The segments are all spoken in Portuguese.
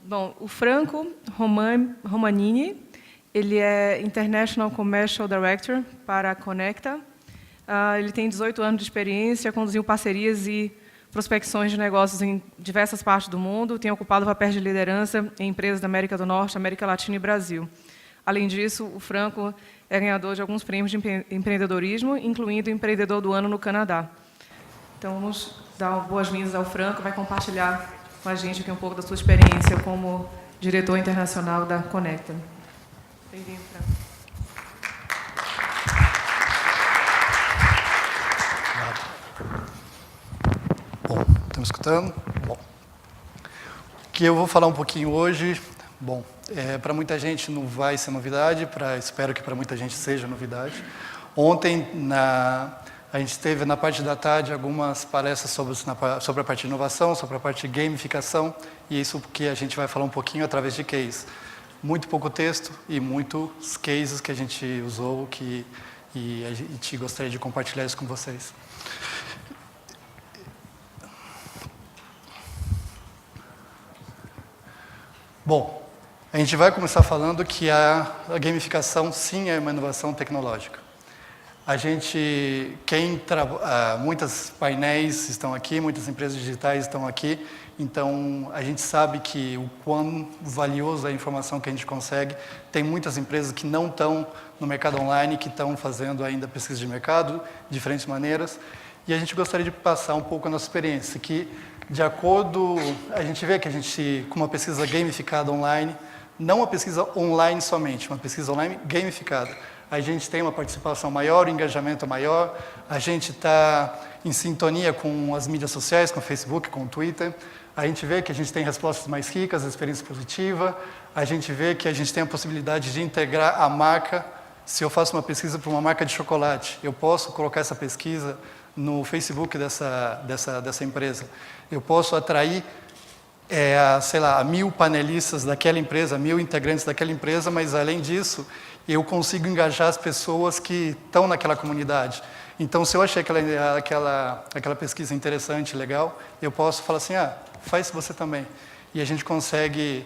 Bom, o Franco Romanini, ele é International Commercial Director para a Conecta. Ele tem 18 anos de experiência, conduziu parcerias e prospecções de negócios em diversas partes do mundo, tem ocupado papéis de liderança em empresas da América do Norte, América Latina e Brasil. Além disso, o Franco é ganhador de alguns prêmios de empreendedorismo, incluindo o Empreendedor do Ano no Canadá. Então, vamos dar boas-vindas ao Franco, vai compartilhar com a gente aqui um pouco da sua experiência como diretor internacional da Conecta. Bem-vindo, Franco. Bom, estão me escutando? Bom, o que eu vou falar um pouquinho hoje, bom, para muita gente não vai ser novidade, espero que para muita gente seja novidade. Ontem, a gente teve na parte da tarde algumas palestras sobre a parte de inovação, sobre a parte de gamificação, e isso que a gente vai falar um pouquinho através de case. Muito pouco texto e muitos cases que a gente usou e a gente gostaria de compartilhar isso com vocês. Bom, a gente vai começar falando que a gamificação sim é uma inovação tecnológica. Muitos painéis estão aqui, muitas empresas digitais estão aqui, então a gente sabe que o quão valiosa é a informação que a gente consegue. Tem muitas empresas que não estão no mercado online, que estão fazendo ainda pesquisa de mercado, de diferentes maneiras, e a gente gostaria de passar um pouco a nossa experiência, que de acordo, a gente vê que a gente, com uma pesquisa gamificada online, não uma pesquisa online somente, uma pesquisa online gamificada, a gente tem uma participação maior, um engajamento maior, a gente está em sintonia com as mídias sociais, com o Facebook, com o Twitter, a gente vê que a gente tem respostas mais ricas, experiência positiva, a gente vê que a gente tem a possibilidade de integrar a marca. Se eu faço uma pesquisa para uma marca de chocolate, eu posso colocar essa pesquisa no Facebook dessa empresa. Eu posso atrair, sei lá, 1000 panelistas daquela empresa, 1000 integrantes daquela empresa, mas além disso, eu consigo engajar as pessoas que estão naquela comunidade. Então, se eu achei aquela pesquisa interessante, legal, eu posso falar assim, faz você também. E a gente consegue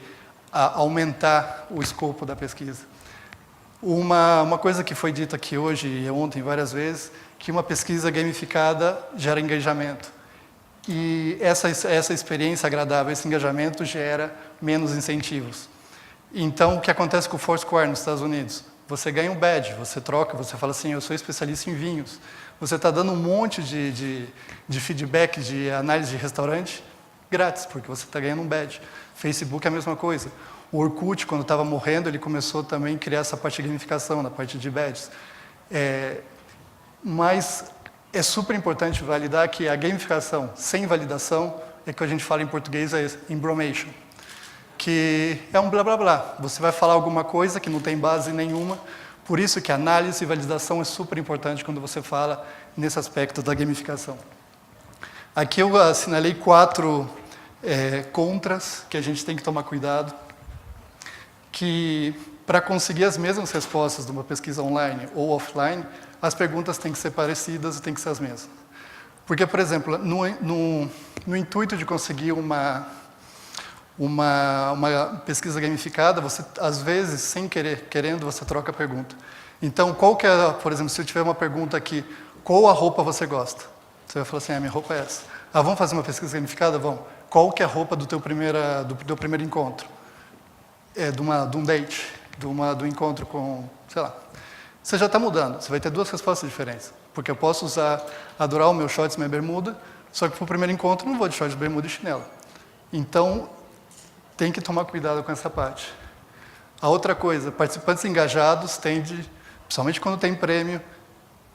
aumentar o escopo da pesquisa. Uma coisa que foi dita aqui hoje e ontem várias vezes, que uma pesquisa gamificada gera engajamento. E essa experiência agradável, esse engajamento gera menos incentivos. Então, o que acontece com o Foursquare nos Estados Unidos? Você ganha um badge, você troca, você fala assim, eu sou especialista em vinhos. Você está dando um monte de feedback de análise de restaurante grátis, porque você está ganhando um badge. Facebook é a mesma coisa. O Orkut, quando estava morrendo, ele começou também a criar essa parte de gamificação, na parte de badges. Mas é super importante validar que a gamificação sem validação é que a gente fala em português, é embromation, que é um blá blá blá. Você vai falar alguma coisa que não tem base nenhuma, por isso que análise e validação é super importante quando você fala nesse aspecto da gamificação. Aqui eu assinalei 4 contras que a gente tem que tomar cuidado, que para conseguir as mesmas respostas de uma pesquisa online ou offline, as perguntas têm que ser parecidas e têm que ser as mesmas. Porque, por exemplo, no intuito de conseguir uma pesquisa gamificada, você, às vezes, sem querendo, você troca a pergunta. Então, por exemplo, se eu tiver uma pergunta aqui, qual a roupa você gosta? Você vai falar assim, minha roupa é essa. Vamos fazer uma pesquisa gamificada? Vamos. Qual que é a roupa do teu primeiro encontro? De um date, do encontro com, sei lá. Você já está mudando, você vai ter 2 respostas diferentes. Porque eu posso adorar o meu shorts e minha bermuda, só que para o primeiro encontro não vou de shorts, bermuda e chinelo. Então, tem que tomar cuidado com essa parte. A outra coisa, participantes engajados principalmente quando tem prêmio,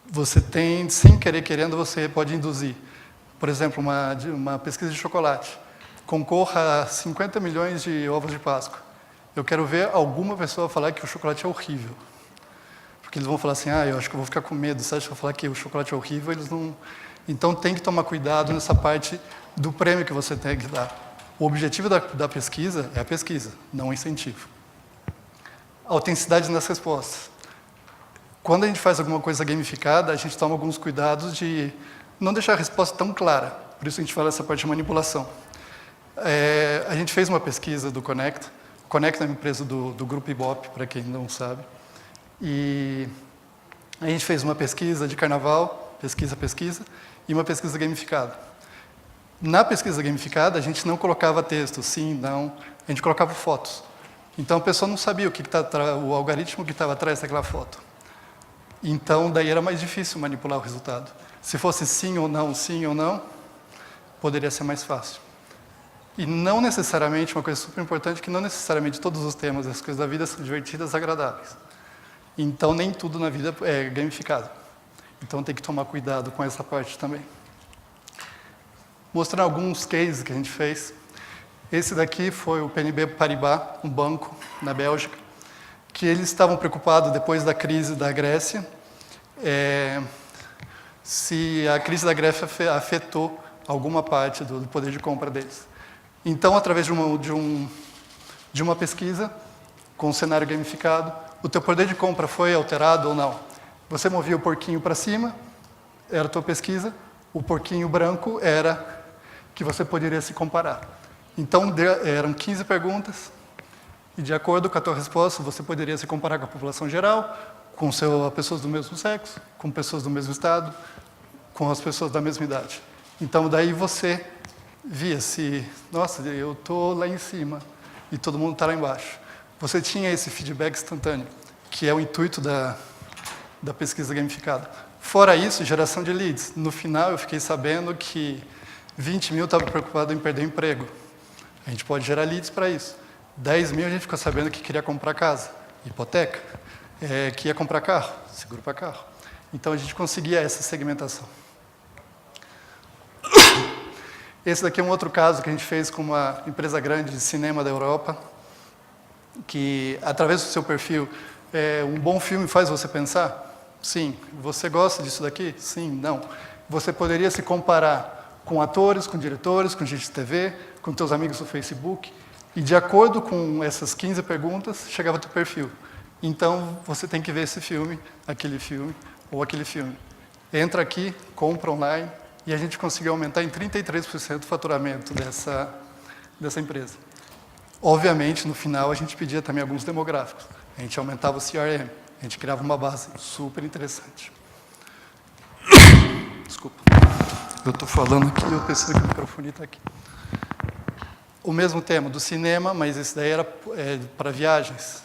você tem, sem querer, querendo, você pode induzir. Por exemplo, uma pesquisa de chocolate. Concorra a 50 milhões de ovos de Páscoa. Eu quero ver alguma pessoa falar que o chocolate é horrível. Porque eles vão falar assim, eu acho que eu vou ficar com medo. Você acha que eu vou falar que o chocolate é horrível? Eles não... Então, tem que tomar cuidado nessa parte do prêmio que você tem que dar. O objetivo da pesquisa é a pesquisa, não o incentivo. Autenticidade nas respostas. Quando a gente faz alguma coisa gamificada, a gente toma alguns cuidados de não deixar a resposta tão clara. Por isso a gente fala essa parte de manipulação. A gente fez uma pesquisa do Conecta. O Conecta é uma empresa do Grupo Ibope, para quem não sabe. E a gente fez uma pesquisa de carnaval, pesquisa, e uma pesquisa gamificada. Na pesquisa gamificada, a gente não colocava texto, sim, não, a gente colocava fotos. Então, a pessoa não sabia o algoritmo que estava atrás daquela foto. Então, daí era mais difícil manipular o resultado. Se fosse sim ou não, poderia ser mais fácil. E não necessariamente, uma coisa super importante, que não necessariamente todos os temas, as coisas da vida são divertidas e agradáveis. Então, nem tudo na vida é gamificado. Então, tem que tomar cuidado com essa parte também. Mostrando alguns cases que a gente fez. Esse daqui foi o BNP Paribas, um banco na Bélgica, que eles estavam preocupados, depois da crise da Grécia, se a crise da Grécia afetou alguma parte do poder de compra deles. Então, através de uma pesquisa, com um cenário gamificado, o teu poder de compra foi alterado ou não? Você movia o porquinho para cima, era a tua pesquisa, o porquinho branco era que você poderia se comparar. Então, eram 15 perguntas, e de acordo com a tua resposta, você poderia se comparar com a população geral, com pessoas do mesmo sexo, com pessoas do mesmo estado, com as pessoas da mesma idade. Então, daí você via se, nossa, eu estou lá em cima e todo mundo está lá embaixo. Você tinha esse feedback instantâneo, que é o intuito da pesquisa gamificada. Fora isso, geração de leads. No final, eu fiquei sabendo que 20 mil estavam preocupados em perder o emprego. A gente pode gerar leads para isso. 10 mil a gente ficou sabendo que queria comprar casa, hipoteca, que ia comprar carro, seguro para carro. Então, a gente conseguia essa segmentação. Esse daqui é um outro caso que a gente fez com uma empresa grande de cinema da Europa, que, através do seu perfil, um bom filme faz você pensar? Sim. Você gosta disso daqui? Sim, não. Você poderia se comparar com atores, com diretores, com gente de TV, com teus amigos do Facebook, e de acordo com essas 15 perguntas, chegava teu perfil. Então, você tem que ver esse filme, aquele filme, ou aquele filme. Entra aqui, compra online, e a gente conseguiu aumentar em 33% o faturamento dessa empresa. Obviamente, no final, a gente pedia também alguns demográficos. A gente aumentava o CRM, a gente criava uma base super interessante. Desculpa. Eu estou falando aqui, eu preciso que o microfone está aqui. O mesmo tema do cinema, mas esse daí era para viagens,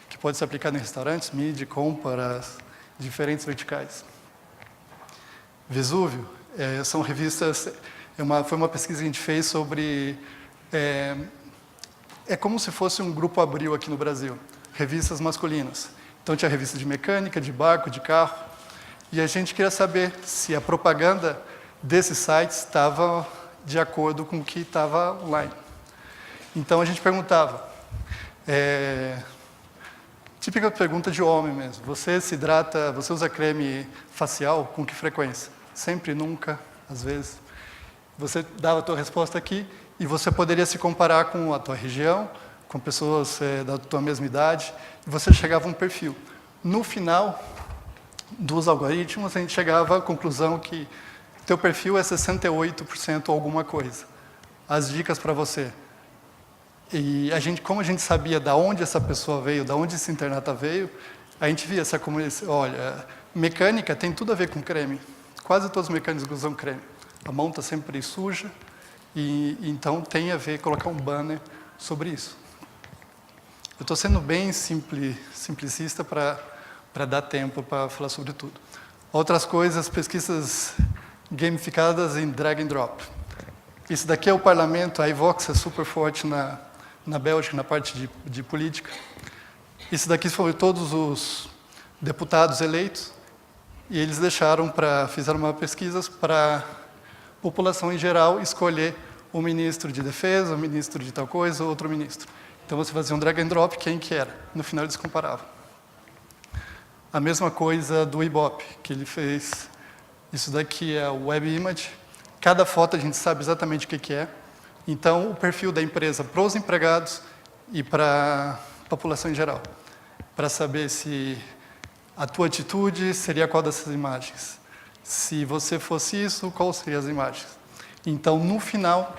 que pode ser aplicado em restaurantes, mídia, compras, diferentes verticais. Vesúvio, são revistas, foi uma pesquisa que a gente fez sobre... É como se fosse um grupo Abril aqui no Brasil, revistas masculinas. Então, tinha revista de mecânica, de barco, de carro, e a gente queria saber se a propaganda desses sites estava de acordo com o que estava online. Então, a gente perguntava, típica pergunta de homem mesmo, você se hidrata, você usa creme facial com que frequência? Sempre, nunca, às vezes. Você dava a tua resposta aqui, e você poderia se comparar com a tua região, com pessoas da tua mesma idade, e você chegava a um perfil. No final dos algoritmos, a gente chegava à conclusão que teu perfil é 68% alguma coisa. As dicas para você. E como a gente sabia de onde essa pessoa veio, de onde esse internauta veio, a gente via essa comunidade. Olha, mecânica tem tudo a ver com creme. Quase todos os mecânicos usam creme. A mão está sempre suja. E então tem a ver colocar um banner sobre isso. Eu estou sendo bem simplicista para dar tempo para falar sobre tudo. Outras coisas, pesquisas gamificadas em drag and drop. Isso daqui é o parlamento, a iVox é super forte na Bélgica, na parte de política. Isso daqui foram todos os deputados eleitos, e eles fizeram uma pesquisa para população em geral escolher o ministro de defesa, o ministro de tal coisa, ou outro ministro. Então, você fazia um drag and drop, quem que era. No final, eles comparavam. A mesma coisa do Ibope, que ele fez. Isso daqui é o Web Image. Cada foto a gente sabe exatamente o que é. Então, o perfil da empresa para os empregados e para a população em geral. Para saber se a tua atitude seria qual dessas imagens. Se você fosse isso, quais seriam as imagens? Então, no final,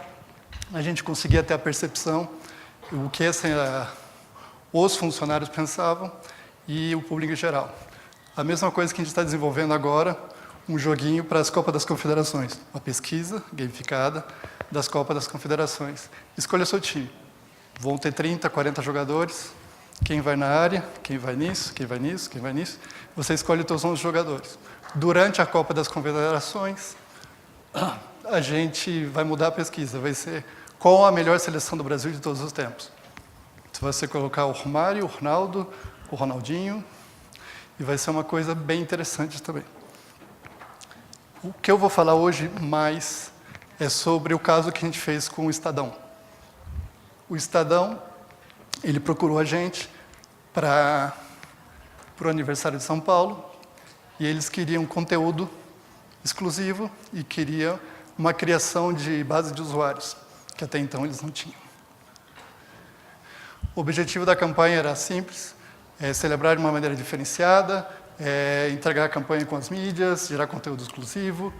a gente conseguia ter a percepção o que os funcionários pensavam e o público em geral. A mesma coisa que a gente está desenvolvendo agora, um joguinho para as Copas das Confederações, uma pesquisa gamificada das Copas das Confederações. Escolha seu time. Vão ter 30, 40 jogadores, quem vai na área, quem vai nisso, quem vai nisso, quem vai nisso. Você escolhe os seus 11 jogadores. Durante a Copa das Confederações, a gente vai mudar a pesquisa, vai ser qual a melhor seleção do Brasil de todos os tempos. Se você colocar o Romário, o Ronaldo, o Ronaldinho, e vai ser uma coisa bem interessante também. O que eu vou falar hoje mais é sobre o caso que a gente fez com o Estadão. O Estadão, ele procurou a gente para o aniversário de São Paulo, e eles queriam conteúdo exclusivo e queriam uma criação de base de usuários, que até então eles não tinham. O objetivo da campanha era simples, celebrar de uma maneira diferenciada, entregar a campanha com as mídias, gerar conteúdo exclusivo.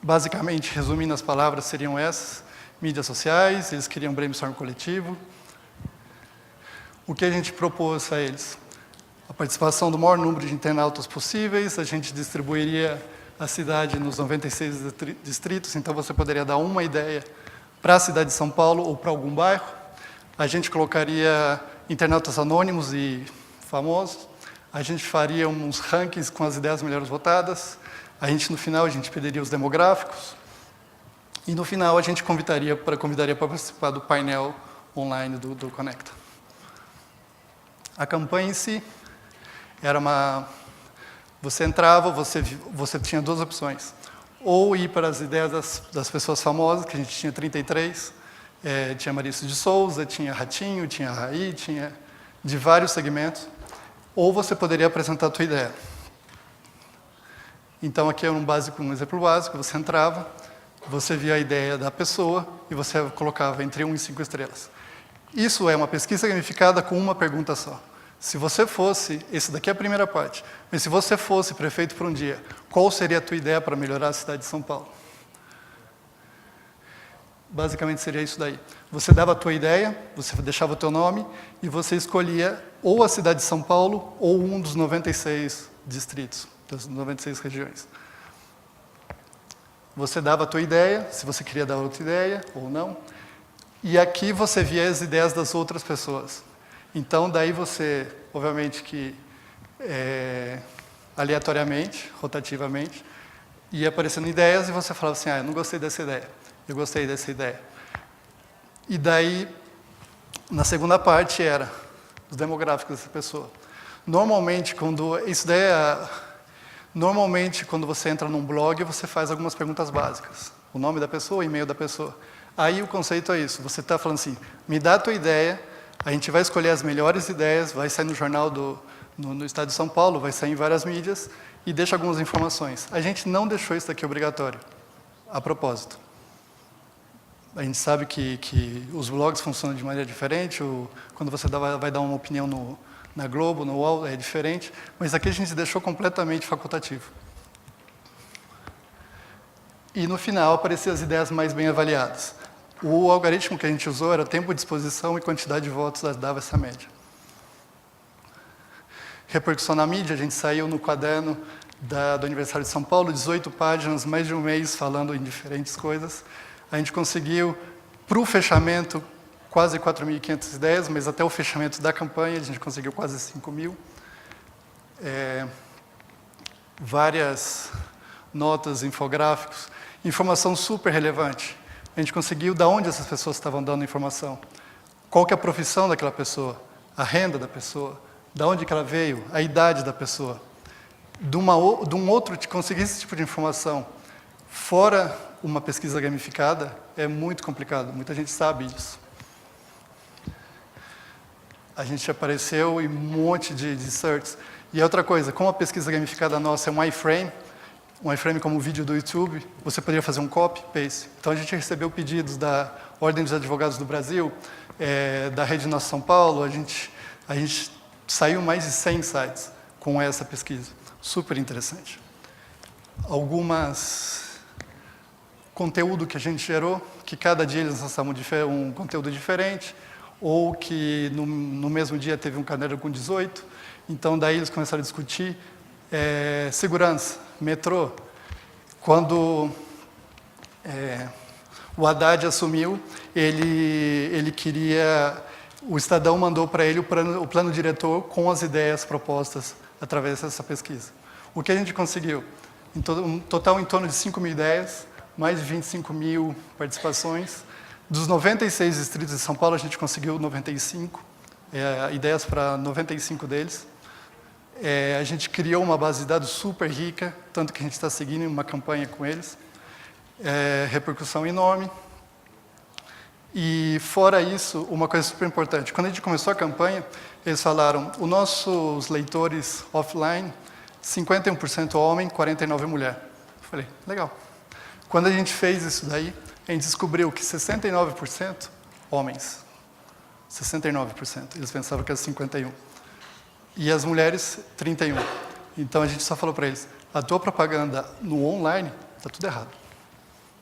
Basicamente, resumindo as palavras, seriam essas: mídias sociais, eles queriam brainstorm coletivo. O que a gente propôs a eles? A participação do maior número de internautas possíveis, a gente distribuiria a cidade nos 96 distritos, então você poderia dar uma ideia para a cidade de São Paulo ou para algum bairro. A gente colocaria internautas anônimos e famosos, a gente faria uns rankings com as ideias melhores votadas, no final a gente pediria os demográficos, e no final a gente convidaria para participar do painel online do Conecta. A campanha em si era você entrava, você tinha duas opções. Ou ir para as ideias das pessoas famosas, que a gente tinha 33, tinha Maurício de Souza, tinha Ratinho, tinha Raí, tinha de vários segmentos. Ou você poderia apresentar a tua ideia. Então, aqui é um exemplo básico, você entrava, você via a ideia da pessoa e você colocava entre 1 e 5 estrelas. Isso é uma pesquisa gamificada com uma pergunta só. Se você fosse, esse daqui é a primeira parte, mas se você fosse prefeito por um dia, qual seria a tua ideia para melhorar a cidade de São Paulo? Basicamente seria isso daí. Você dava a tua ideia, você deixava o teu nome e você escolhia ou a cidade de São Paulo ou um dos 96 distritos, das 96 regiões. Você dava a tua ideia, se você queria dar outra ideia ou não, e aqui você via as ideias das outras pessoas. Então, daí você, obviamente que aleatoriamente, rotativamente, ia aparecendo ideias e você falava assim, eu não gostei dessa ideia, eu gostei dessa ideia. E daí, na segunda parte, era os demográficos dessa pessoa. Normalmente, quando você entra num blog, você faz algumas perguntas básicas. O nome da pessoa, o e-mail da pessoa. Aí o conceito é isso, você está falando assim, me dá a tua ideia, a gente vai escolher as melhores ideias, vai sair no jornal no estado de São Paulo, vai sair em várias mídias, e deixa algumas informações. A gente não deixou isso daqui obrigatório, a propósito. A gente sabe que os blogs funcionam de maneira diferente, quando você vai dar uma opinião na Globo, no UOL, é diferente, mas aqui a gente deixou completamente facultativo. E no final apareciam as ideias mais bem avaliadas. O algoritmo que a gente usou era tempo de exposição e quantidade de votos, dava essa média. Repercussão na mídia, a gente saiu no caderno do aniversário de São Paulo, 18 páginas, mais de um mês falando em diferentes coisas. A gente conseguiu, para o fechamento, quase 4.500 ideias, mas até o fechamento da campanha a gente conseguiu quase 5.000. Várias notas, infográficos, informação super relevante. A gente conseguiu de onde essas pessoas estavam dando informação. Qual que é a profissão daquela pessoa, a renda da pessoa, de onde que ela veio, a idade da pessoa. De um outro, conseguir esse tipo de informação fora uma pesquisa gamificada é muito complicado, muita gente sabe disso. A gente apareceu em um monte de searches. E outra coisa, como a pesquisa gamificada nossa é um iframe como o vídeo do YouTube, você poderia fazer um copy-paste. Então, a gente recebeu pedidos da Ordem dos Advogados do Brasil, da Rede Nossa São Paulo, a gente saiu mais de 100 sites com essa pesquisa. Super interessante. conteúdo que a gente gerou, que cada dia eles lançavam um conteúdo diferente, ou que no mesmo dia teve um caderno com 18. Então, daí eles começaram a discutir segurança, metrô. Quando o Haddad assumiu, ele queria... O Estadão mandou para ele o plano diretor com as ideias propostas através dessa pesquisa. O que a gente conseguiu? Um total em torno de 5 mil ideias, mais de 25 mil participações. Dos 96 distritos de São Paulo, a gente conseguiu 95, ideias para 95 deles. A gente criou uma base de dados super rica, tanto que a gente está seguindo uma campanha com eles. Repercussão enorme. E, fora isso, uma coisa super importante. Quando a gente começou a campanha, eles falaram, os nossos leitores offline, 51% homem, 49% mulher. Eu falei, legal. Quando a gente fez isso daí, a gente descobriu que 69% homens. 69%. Eles pensavam que era 51%. E as mulheres, 31%. Então, a gente só falou para eles, a tua propaganda no online está tudo errado.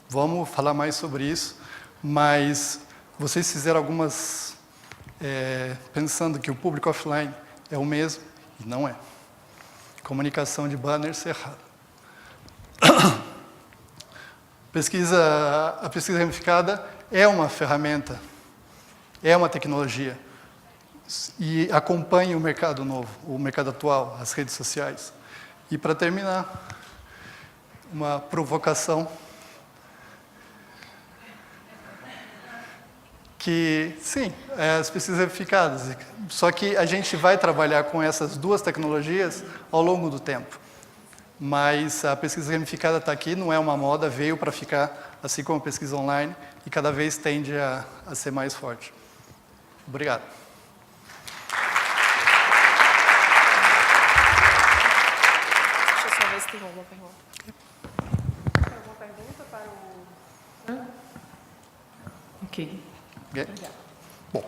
Vamos falar mais sobre isso, mas vocês fizeram algumas... pensando que o público offline é o mesmo, e não é. Comunicação de banners errada. A pesquisa ramificada é uma ferramenta, é uma tecnologia, e acompanha o mercado novo, o mercado atual, as redes sociais. E, para terminar, uma provocação que, sim, as pesquisas ramificadas, só que a gente vai trabalhar com essas duas tecnologias ao longo do tempo. Mas a pesquisa ramificada está aqui, não é uma moda, veio para ficar, assim como a pesquisa online, e cada vez tende a ser mais forte. Obrigado. Deixa eu só ver se tem alguma pergunta. Tem alguma pergunta para o... Ok. Bom.